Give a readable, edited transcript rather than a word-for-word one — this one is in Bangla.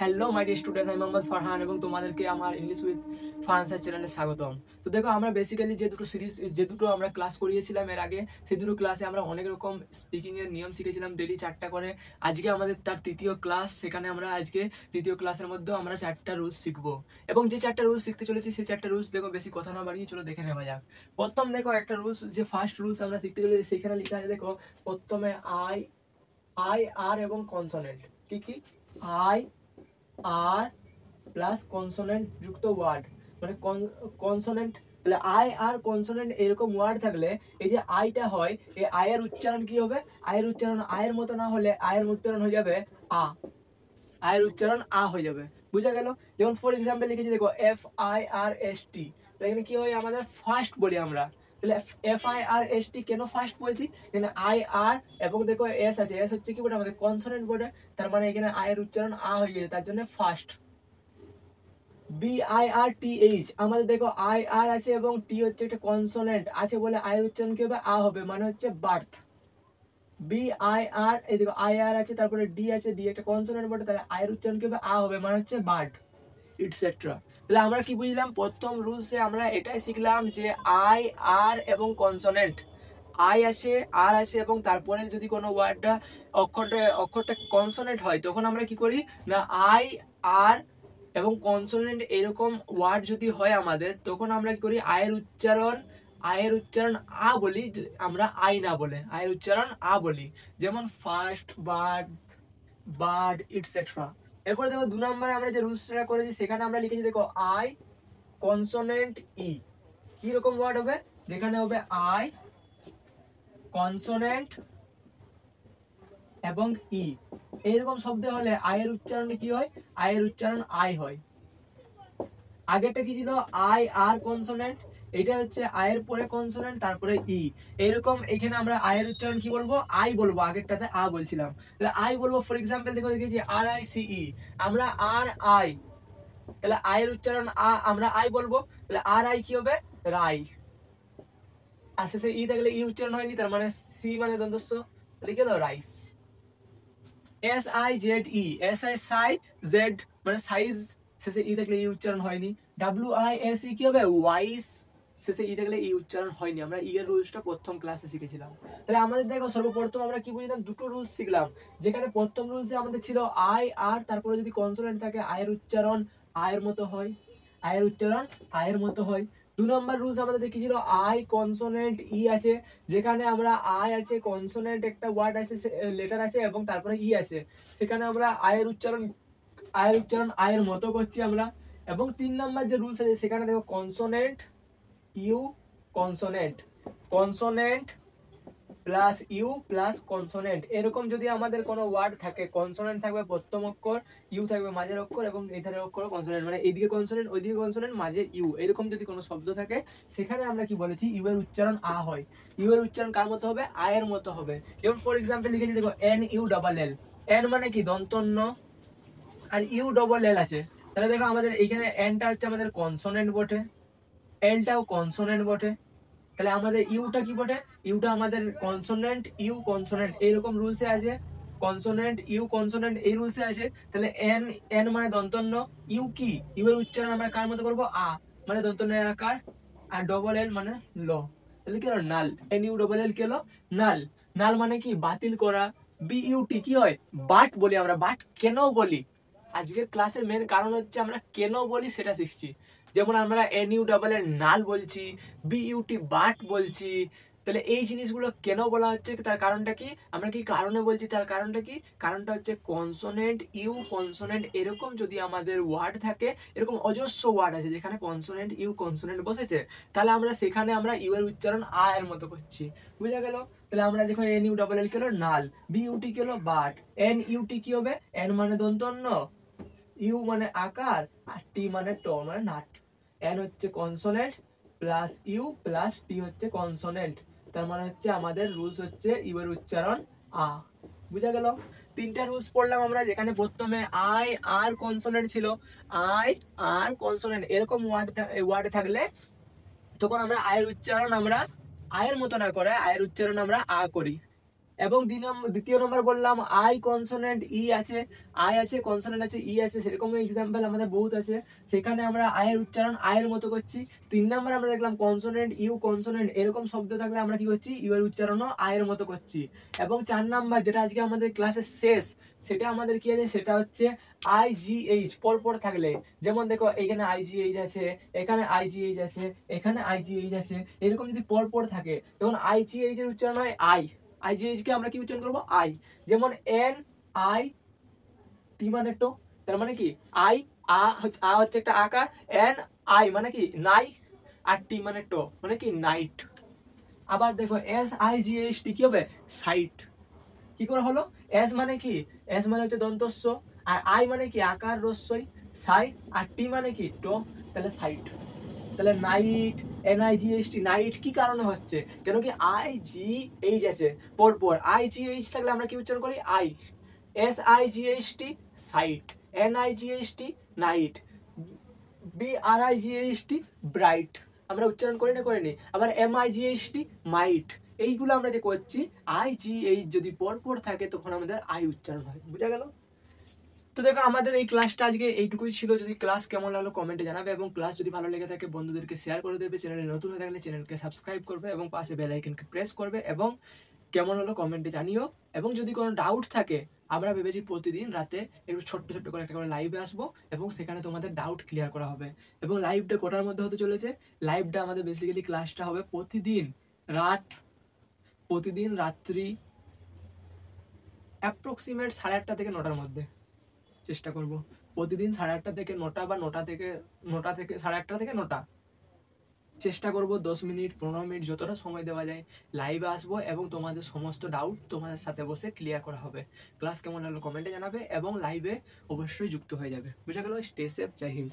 হ্যালো মাই ডিয়ার স্টুডেন্ট, আমি মোহাম্মদ ফারহান এবং তোমাদেরকে আমার ইংলিশ উইথ ফারহান স্যার চ্যানেলে স্বাগতম। তো দেখো, আমরা বেসিক্যালি যে দুটো আমরা ক্লাস করিয়েছিলাম এর আগে, সেই দুটো ক্লাসে আমরা অনেক রকম স্পিকিং এর নিয়ম শিখেছিলাম, ডেলি 4টা করে। আজকে আমাদের তার তৃতীয় ক্লাস, সেখানে আমরা আজকে তৃতীয় ক্লাসের মধ্যেও আমরা 4টা রুলস শিখবো। এবং যে 4টা রুলস শিখতে চলেছি সেই 4টা রুলস দেখো, বেশি কথা না বাড়িয়ে চলো দেখে নেওয়া যাক। প্রথম দেখো, একটা রুলস, যে ফার্স্ট রুলস আমরা শিখতে চলেছি সেখানে লেখা আছে, দেখো প্রথমে আই, আর এবং কনসোনেন্ট। কি কি? আই, আর প্লাস কনসোনেন্ট যুক্ত ওয়ার্ড, মানে কনসোনেন্ট। তাহলে আই আর কনসোনেন্ট এরকম ওয়ার্ড থাকলে এই যে আইটা হয়, এই আয়ের উচ্চারণ কি হবে? আয়ের উচ্চারণ আয়ের মতো না হলে আয়ের উচ্চারণ হয়ে যাবে আ। আয়ের উচ্চারণ আ হয়ে যাবে, বুঝা গেল? যেমন ফর এক্সাম্পল লিখেছি, দেখো FIRST। তো এখানে কি হয়? আমাদের ফার্স্ট বলি আমরা। তাহলে FIRST কেন ফার্স্ট বলছি? এখানে আই আর এবং দেখো এস আছে, এস হচ্ছে কি বলে আমাদের কনসোনেন্ট বলে, তার মানে এখানে আয়ের উচ্চারণ আ হয়ে গেছে, তার জন্য ফার্স্ট। BIRTH, আমাদের দেখো আই আর আছে এবং টি হচ্ছে একটা কনসোনেন্ট আছে বলে আয়ের উচ্চারণ কি হবে? আ হবে, মানে হচ্ছে বার্থ। BIR, এই দেখো IR আছে, তারপরে ডি আছে, ডি একটা কনসোনেন্ট বলে, তাহলে আয়ের উচ্চারণ কি হবে? আ হবে, মানে হচ্ছে বার্ড, ইটসেট্রা। তাহলে আমরা কি বুঝলাম? প্রথম রুলসে আমরা এটাই শিখলাম যে আই, আর এবং কনসোনেন্ট, আই আছে, আর আছে এবং তারপরে যদি কোনো ওয়ার্ডটা অক্ষরটা কনসোনেন্ট হয়, তখন আমরা কি করি না, আই, আর এবং কনসোনেন্ট এরকম ওয়ার্ড যদি হয় আমাদের, তখন আমরা কি করি? আয়ের উচ্চারণ আ বলি, আমরা আই না বলে আয়ের উচ্চারণ আ বলি। যেমন ফার্স্ট, বার্ড, ইটসেট্রা। এরপরে দেখো 2 নম্বরে আমরা যে রুলসটা করেছি সেখানে আমরা লিখেছি, দেখো আই কনসোনেন্ট ই। কি রকম ওয়ার্ড হবে? যেখানে হবে আই কনসোনেন্ট এবং ই, এইরকম শব্দ হলে আয়ের উচ্চারণ কি হয়? আয়ের উচ্চারণ আই হয়। আগেরটা কি ছিল? আই আর কনসোনেন্ট, এটা হচ্ছে আয়ের পরে কনসোনেন্ট, তারপরে ই। এরকম এখানে আমরা আয়ের উচ্চারণ কি বলবো? আই বলবো, আগেরটাতে আ বলছিলাম, তাহলে আই বলবো। ফর এক্সাম্পল দেখো, দেখেছি RICE, আমরা আর আই, তাহলে আয়ের উচ্চারণ আ, আমরা আই বলবো, তাহলে আর আই কি হবে? রাই। আর শেষে ই থাকলে ই উচ্চারণ হয়নি, তার মানে সি মানে দন্তস্ব, তাহলে কি হলো? রাইস। SIZE, জেড মানে সাইজ, শেষে ই থাকলে ই উচ্চারণ হয়নি। WISE কি হবে? ওয়াইস, শেষে ই থাকলে ই উচ্চারণ হয়নি। আমরা ই এর রুলসটা প্রথম ক্লাসে শিখেছিলাম। তাহলে আমাদের দেখো, সর্বপ্রথম আমরা কি বুঝলাম? দুটো রুলস শিখলাম, যেখানে প্রথম রুলসে আমাদের ছিল আই আর, তারপরে যদি কনসোনেন্ট থাকে আয়ের উচ্চারণ আয়ের মতো হয়, আয়ের উচ্চারণ আয়ের মতো হয়। 2 নম্বর রুলস আমাদের কি ছিল? আই কনসোনেন্ট ই আছে, যেখানে আমরা আই আছে, কনসোনেন্ট একটা ওয়ার্ড আছে, লেটার আছে এবং তারপরে ই আছে, সেখানে আমরা আয়ের উচ্চারণ আয়ের মতো করছি আমরা। এবং 3 নম্বর যে রুলস আছে সেখানে দেখো consonant U, consonant plus U plus consonant, এরকম যদি আমাদের কোনো ওয়ার্ড থাকে, কনসোনেন্ট থাকবে প্রথম অক্ষর, ইউ থাকবে মাঝের অক্ষর এবং এই ধারের অক্ষর কনসোনেন্ট, মানে এইদিকে কনসোনেন্ট ওইদিকে কনসোনেন্ট মাঝে ইউ, এরকম যদি কোনো শব্দ থাকে, সেখানে আমরা কি বলেছি? ইউ এর উচ্চারণ আ হয়। ইউ এর উচ্চারণ কার মতো হবে? আয়ের মতো হবে। যেমন ফর এক্সাম্পল লিখেছি, দেখো NULL, এন মানে কি? দন্তন্য, আর ULL আছে, তাহলে দেখো আমাদের এইখানে এনটা হচ্ছে আমাদের কনসোনেন্ট বটে, এলটাও কনসোনেন্ট বটে, তাহলে আমাদের ইউটা কি বটে? ইউটা আমাদের কনসোনেন্ট, ইউ কনসোনেন্ট, এইরকম রুলসে আছে। কনসোনেন্ট ইউ কনসোনেন্ট এই রুলসে আছে। তাহলে এন মানে দন্তন্য, ইউ কি? ইউ এর উচ্চারণ আমরা কার মতো করব? আ, মানে দন্তন্য আকার, আর ডবল এল মানে ল, তাহলে কি হলো? নাল। NULL কি হলো? নাল। নাল মানে কি? বাতিল করা। BUT কি হয়? বাট বলি আমরা। বাট কেন বলি? আজকের ক্লাসের মেন কারণ হচ্ছে আমরা কেন বলি সেটা শিখছি। যেমন আমরা NULL নাল বলছি, BUT বাট বলছি, তাহলে এই জিনিসগুলো কেন বলা হচ্ছে, তার কারণটা কি? আমরা কি কারণে বলছি, তার কারণটা কি? কারণটা হচ্ছে কনসোনেন্ট ইউ কনসোনেন্ট এরকম যদি আমাদের ওয়ার্ড থাকে, এরকম অজস্র ওয়ার্ড আছে যেখানে কনসোনেন্ট ইউ কনসোনেন্ট বসেছে, তাহলে আমরা সেখানে আমরা ইউ এর উচ্চারণ আ এর মতো করছি, বুঝা গেল? তাহলে আমরা দেখো NULL কি হলো? নাল। BUT কি হলো? বাট। NUT কি হবে? এন মানে দন্তন্য, ইউ মানে আকার, আর টি মানে ট মানে নাট। এন হচ্ছে কনসোনেন্ট প্লাস ইউ প্লাস টি হচ্ছে কনসোনেন্ট, তার মানে হচ্ছে আমাদের রুলস হচ্ছে ইউ এর উচ্চারণ আ, বুঝা গেল? 3টা রুলস পড়লাম আমরা, যেখানে প্রথমে আই আর কনসোনেন্ট ছিল, আই আর কনসোনেন্ট এরকম ওয়ার্ড থাকলে তখন আমরা আয়ের উচ্চারণ আমরা আয়ের মতো না করে আয়ের উচ্চারণ আমরা আ করি। এবং দ্বিতীয় নম্বর বললাম আই কনসোনেন্ট ই আছে, আই আছে, কনসোনেন্ট আছে, ই আছে, সেরকম এক্সাম্পল আমাদের বহুত আছে, সেখানে আমরা আয়ের উচ্চারণ আয়ের মতো করছি। 3 নম্বর আমরা দেখলাম কনসোনেন্ট ইউ কনসোনেন্ট এরকম শব্দ থাকলে আমরা কি করছি, ইউ এর উচ্চারণও আয়ের মতো করছি। এবং 4 নম্বর যেটা আজকে আমাদের ক্লাসের শেষ, সেটা আমাদের কি আছে, সেটা হচ্ছে আইজিএইচ পর থাকলে, যেমন দেখো এখানে আইজিএইচ আছে, এখানে আইজিএইচ আছে, এখানে আইজিএইচ আছে, এরকম যদি পর থাকে তখন আইজিএইচ এর উচ্চারণ হয় আই। আইজিএইচ কে আমরা কি উচ্চারণ করবো, আই। যেমন এন আই টি মানে টো, তার মানে কি আই, আ হচ্ছে একটা আকার, এন আই মানে কি নাই, আর টি মানে টো মানে কি নাইট। আবার দেখো S I G H T কি হবে, সাইট। কি করে হলো, এস মানে কি, এস মানে হচ্ছে দন্তস্ব, আর আই মানে কি আকার রস্যই, সাই, আর টি মানে কি টো, তাহলে সাইট। তাহলে নাইট, NIGHT নাইট কি কারণে হচ্ছে, কেন কি IGH আছে পরপর, IGH থাকলে আমরা কি উচ্চারণ করি, I. SIGHT sight, NIGHT night, BRIGHT bright, আমরা উচ্চারণ করি না করিনি। আবার MIGHT মাইট, এইগুলো আমরা যে করছি IGH যদি পরপর থাকে তখন আমাদের আই উচ্চারণ হয়। বুঝা গেল? তো দেখো আমাদের এই ক্লাসটা আজকে এইটুকুই ছিল। যদি ক্লাস কেমন লাগলো কমেন্টে জানাবে, এবং ক্লাস যদি ভালো লেগে থাকে বন্ধুদেরকে শেয়ার করে দেবে, চ্যানেলে নতুন হয়ে থাকলে চ্যানেলকে সাবস্ক্রাইব করবে এবং পাশে বেল আইকনকে প্রেস করবে, এবং কেমন হলো কমেন্টে জানিও। এবং যদি কোনো ডাউট থাকে, আমরা ভেবেছি প্রতিদিন রাতে একটু ছোট্ট করে একটা করে লাইভে আসবো, এবং সেখানে তোমাদের ডাউট ক্লিয়ার করা হবে। এবং লাইভটা কটার মধ্যে হতে চলেছে, লাইভটা আমাদের বেসিক্যালি ক্লাসটা হবে প্রতিদিন রাত্রি অ্যাপ্রক্সিমেট 8:30 থেকে 9টার মধ্যে চেষ্টা করব। প্রতিদিন 8:30 থেকে 9টা, বা 9টা থেকে 8:30 থেকে 9টা চেষ্টা করব। 10 মিনিট 15 মিনিট যতটা সময় দেওয়া যায় লাইভে আসবো, এবং তোমাদের সমস্ত ডাউট তোমাদের সাথে বসে ক্লিয়ার করা হবে। ক্লাস কেমন লাগলো কমেন্টে জানাবে, এবং লাইভে অবশ্যই যুক্ত হয়ে যাবে। বুঝা গেল? স্টে সেফ, জয় হিন্দ।